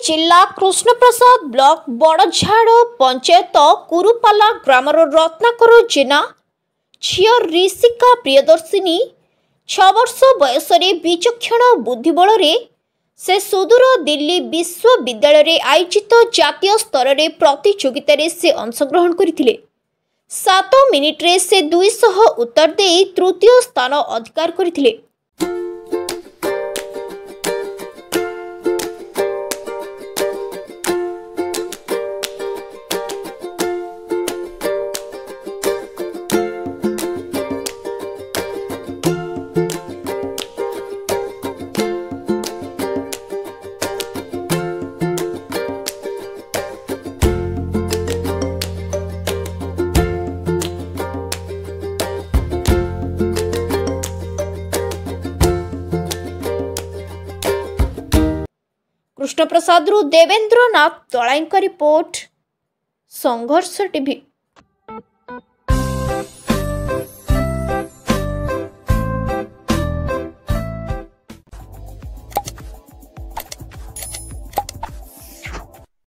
जिला Krishnaprasad block बड़झाड़ panchayat कुरुपाला grammar Ratnakar जेना झील ऋषिका प्रियदर्शिनी 6 वर्ष बयस विचक्षण बुद्धिबल से सुदूर दिल्ली विश्वविद्यालय रे आयोजित जातीय स्तर रे प्रतियोगिता रे से अंशग्रहण करथिले। 7 मिनिट रे से 200 उत्तर दे तृतीय स्थान अधिकार करथिले। कृष्णप्रसाद देवेंद्र नाथ दलाई रिपोर्ट संघर्ष टीवी।